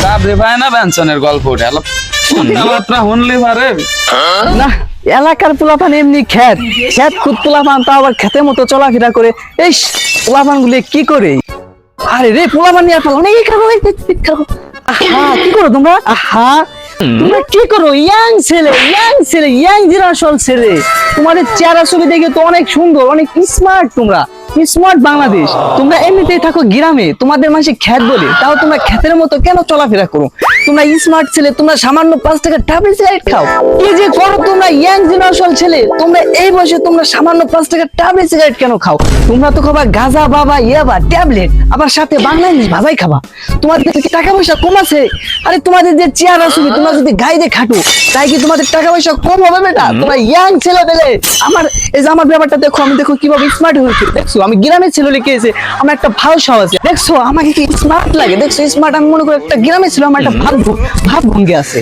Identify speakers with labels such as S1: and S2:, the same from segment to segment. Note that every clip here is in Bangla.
S1: চাবরি ভাই না বেঞ্চনের গল্প উঠে এলো কথাবার্তা শুনলি পারে
S2: না এলাকার পোলাপান এমনি খ্যাত খুদ পোলাপান তা আবার খেতের মতো চলাফেরা করে এই পোলাপান গুলি কি করে আরে রে পোলাপান নিয়ে ফেলো অনেক খাবো আহা কি করো তোমরা আহা তোমরা কি করো ইয়াং ছেলে ইয়াং জেনারেশন ছেলে তোমাদের চেহারা ছবি দেখে তো অনেক সুন্দর অনেক স্মার্ট তোমরা স্মার্ট বাংলাদেশ তোমরা এমনিতেই থাকো গ্রামে তোমাদের মানুষ খ্যাত বলে তাও তোমরা খ্যাতের মতো কেন চলাফেরা করো তোমরা স্মার্ট ছেলে তোমরা সামান্য 5 টাকা ডাবল সিগারেট খাও কি যে করো তোমরা ইয়াং জেনারেশন ছেলে তোমরা এই বয়সে তোমরা সামান্য 5 টাকা ডাবল সিগারেট কেন খাও তোমরা তো খাবা গাঁজা বাবা ইয়াবা ট্যাবলেট আবার সাথে বাংলা ইংলিশ ভাষাই খাবা তোমাদের কি টাকা পয়সা কম আছে আরে তোমাদের যে চেহারা ছবি তোমরা যদি গাইদে খাটো তাই কি তোমাদের টাকা পয়সা কম হবে বেটা তোমরা ইয়াং ছেলে পেলে আমার এই যে আমার ব্যাপারটা দেখো আমি দেখো কিভাবে স্মার্ট হয়েছে দেখছো আমি গ্রামের ছেলে লিখে এসে আমার একটা ভালো স্বভাব আছে দেখছো আমাকে কি স্মার্ট লাগে দেখছো স্মার্ট আমি মনে করি একটা গ্রামের ছিল আমার একটা ভাব ভঙ্গি আছে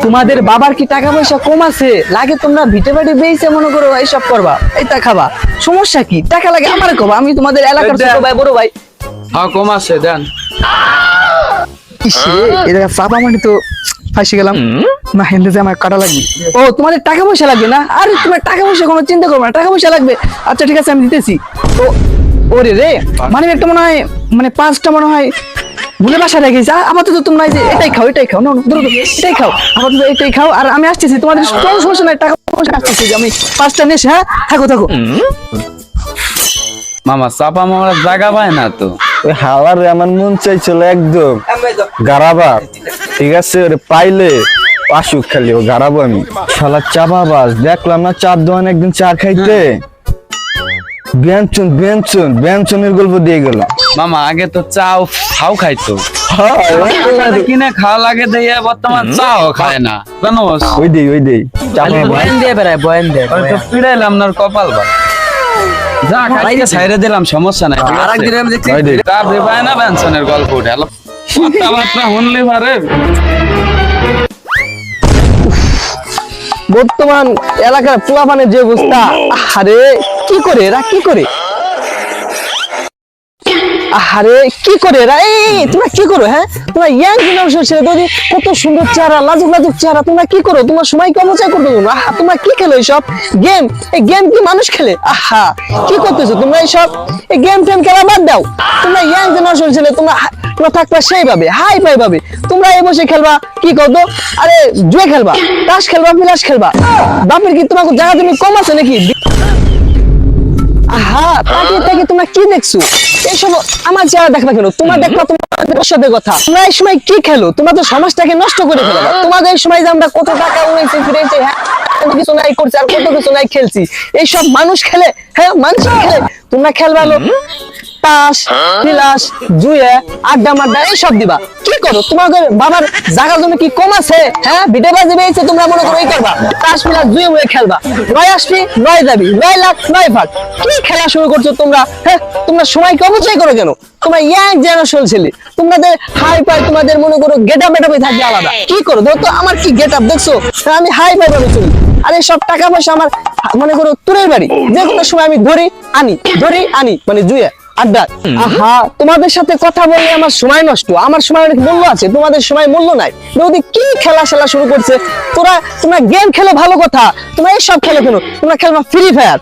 S2: তোমাদের বাবার কি টাকা পয়সা কম আছে লাগে তোমরা ভিটে বাড়ি বেইছে মনে করো এইসব করবা এইটা খাবা সমস্যা কি টাকা লাগে আমার খাবা আমি তোমাদের এলাকার ছোট ভাই বড় ভাই
S1: হ্যাঁ কম আছে দেন
S2: ইসে এটা চাপা মানে তো ফাঁসি গেলাম না হেন্দে যে আমার কাটা লাগবে ও তোমাদের টাকা পয়সা লাগবে না আরে তোমার টাকা পয়সা কোনো চিন্তা করবে না টাকা পয়সা লাগবে আচ্ছা ঠিক আছে আমি দিতেছি তো ওরে রে মানে একটা মনে হয় মানে 5টা মনে হয় ভুলে বাসা রেখে যা আপাতত তোমরা যে এটাই খাও না এটাই খাও আপাতত এটাই খাও আর আমি আসতেছি তোমাদের কোনো সমস্যা নাই টাকা পয়সা আসতেছি আমি 5টা নেস হ্যাঁ থাকো
S1: মামা চাপা মামার জায়গা পায় না তো
S3: ওই হাওয়ার আমার মন চাইছিল একদম গারাবা ঠিক আছে ওরে পাইলে পাশুক খালি ও গারাবো আমি শালা চাপাবাজ দেখলাম না চার দোকান একদিন চা খাইতে ব্যঞ্চনের গল্প দিয়ে গেল
S1: মামা আগে তো চাও খাও খাইতো কিনে খাওয়া লাগে দিয়ে বর্তমান চাও খায় না জানো
S3: ওই দেই
S2: বয়ান দিয়ে বেড়ায় বয়ান দিয়ে
S1: তো পিড়াইলাম না কপাল ভালো যা খাইতে ছাইরে দিলাম সমস্যা নাই
S2: আরেকদিন আমি দেখছি
S1: চাবরি ভাই না বেঞ্চনের গল্প উঠে এলো কথাবার্তা শুনলি পারে
S2: বর্তমান এলাকার পোলাপানের যে অবস্থা আরে কি করে এরা কি করে আরে কি করে এরা এই তোমরা কি করো হ্যাঁ তোমরা ইয়াং জেনারেশন ছেলে তো কত সুন্দর চেহারা লাজুক চেহারা তোমরা কি করো তোমার সময় কেমন চাই করতে তোমরা কি খেলো এইসব গেম এই গেম কি মানুষ খেলে আহা কি করতেছো তোমরা এইসব এই গেম টেম খেলা বাদ দাও তোমরা ইয়াং জেনারেশন ছেলে তোমরা থাকবা সেইভাবে হাই ফাই ভাবে তোমরা এই বসে খেলবা কি করতো আরে জুয়ে খেলবা তাস খেলবা বিলাস খেলবা বাপের কি তোমার জায়গা তুমি কম আছে নাকি আহা তাকে তোমরা কি দেখছো এইসব আমার চেহারা দেখবা কেন তোমার দেখবা তোমার সাথে কথা তোমরা এই সময় কি খেলো তোমরা তো সমাজটাকে নষ্ট করে ফেলবা তোমাদের এই সময় যে আমরা কত টাকা উড়াইছি ফিরেছি হ্যাঁ কিছু নাই করছি আর কত কিছু নাই খেলছি এইসব মানুষ খেলে হ্যাঁ মানুষ খেলে তোমরা খেলবা তাস বিলাস জুয়ে আড্ডা মাড্ডা এইসব দিবা কি করো তোমাদের বাবার জায়গা জমি কি কম আছে হ্যাঁ ভিটে বাজি বেয়েছে তোমরা মনে করো এই করবা তাস বিলাস জুয়ে মুয়ে খেলবা 9 আসবি 9 যাবি 9 লাখ 9 ভাগ কি খেলা শুরু করছো তোমরা হ্যাঁ তোমরা সময় কি অপচয় করো কেন তোমরা ইয়াং জেনারেশন ছেলে তোমাদের হাই ফাই তোমাদের মনে করো গেটআপ বেটাপে থাকবে আলাদা কি করো তো আমার কি গেটআপ দেখছো আমি হাই ফাই ভাবে চলি আরে সব টাকা পয়সা আমার মনে করো তোরের বাড়ি যে কোনো সময় আমি ধরি আনি মানে জুয়ে আড্ডা আহা তোমাদের সাথে কথা বললে আমার সময় নষ্ট আমার সময় অনেক মূল্য আছে তোমাদের সময় মূল্য নাই যদি কি খেলা শুরু করছে তোমরা গেম খেলো ভালো কথা তোমরা এইসব খেলো কেন তোমরা খেলবা ফ্রি ফায়ার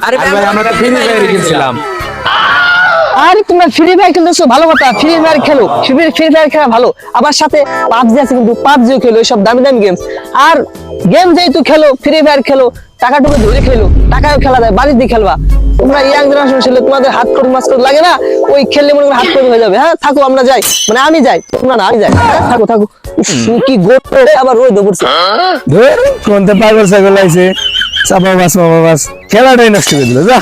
S1: আরে ভাই আমরা তো ফ্রি ফায়ার খেলছিলাম
S2: আরে তোমরা ফ্রি ফায়ার খেলতেছো ভালো কথা ফ্রি ফায়ার খেলো ফ্রি ফায়ার খেলা ভালো আবার সাথে পাবজি আছে কিন্তু পাবজিও খেলো এইসব দামি গেমস আর গেম যেহেতু খেলো ফ্রি ফায়ার খেলো টাকা টুকু ধরে খেলো টাকাও খেলা যায় বাড়ি দিয়ে খেলবা তোমরা ইয়াং জেনারেশন ছেলে তোমাদের হাত করে মাছ করে লাগে না ওই খেললে মনে করে হাত করে হয়ে যাবে হ্যাঁ থাকো আমরা যাই মানে আমি যাই তোমরা না আমি যাই থাকো কি গোট আবার রোদ পড়ছে
S3: ধর কোনতে পাগল ছাগল আইছে চাপাবাস খেলাটাই নষ্ট করে দিল যা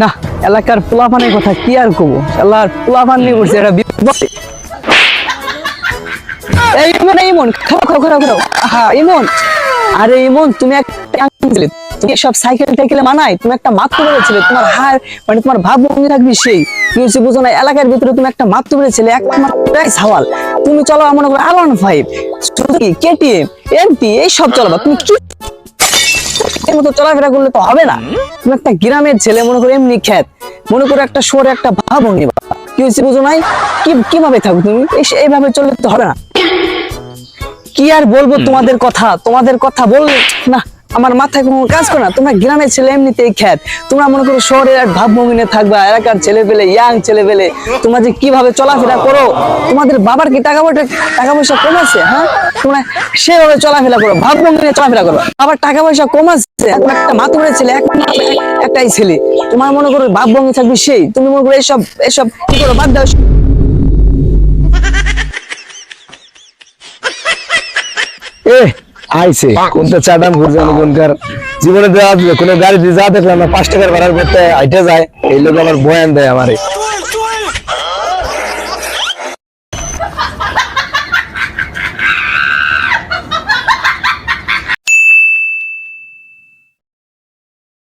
S2: না এলাকার পোলাপানের কথা কি আর কব এলাকার পোলাপান নিয়ে করছে এটা বিপদ ইমন খাও হা ইমন আরে ইমন তুমি তুমি সব সাইকেল টাইকেলে মানাই তুমি একটা মাত্র বলেছিলে তোমার হার মানে তোমার ভাবভঙ্গি থাকবি সেই কি হচ্ছে বুঝো না এলাকার ভিতরে তুমি একটা মাত্র বলেছিলে একটা সওয়াল তুমি চলো মনে করো R15 KTM MP এই সব চলবা তুমি কি মতো চলাফেরা করলে তো হবে না তুমি একটা গ্রামের ছেলে মনে করো এমনি খ্যাত মনে করো একটা শহরে একটা ভাবনি, কি হয়েছে বুঝো নাই? কিভাবে থাকো তুমি? এইভাবে চললে তো হবে না। কি আর বলবো তোমাদের কথা বললে না আমার মাথায় কোনো কাজ করে না। তোমরা গ্রামের ছেলে এমনিতেই খ্যাত, তোমরা মনে করো শহরের এক ভাবভঙ্গিনে থাকবা, এলাকার ছেলে পেলে ইয়াং ছেলে পেলে তোমরা যে কিভাবে চলাফেরা করো, তোমাদের বাবার কি টাকা পয়সা কম আছে? হ্যাঁ, তোমরা সেভাবে চলাফেরা করো, ভাবভঙ্গিনে চলাফেরা করো। আবার টাকা পয়সা কম আছে, এখন একটা মাতুরের ছেলে, একটাই ছেলে, তোমার মনে করো ভাবভঙ্গি থাকবে সেই, তুমি মনে করো এসব কি করো, বাদ দাও।
S3: এ আইছে কোনটা চাদাম ঘুরছে কোনকার জীবনে দেওয়া কোনো গাড়ি দিয়ে যা দেখলাম না 5 টাকার ভাড়ার করতে আইটা যায়, এই লোক আমার বয়ান দেয় আমারে।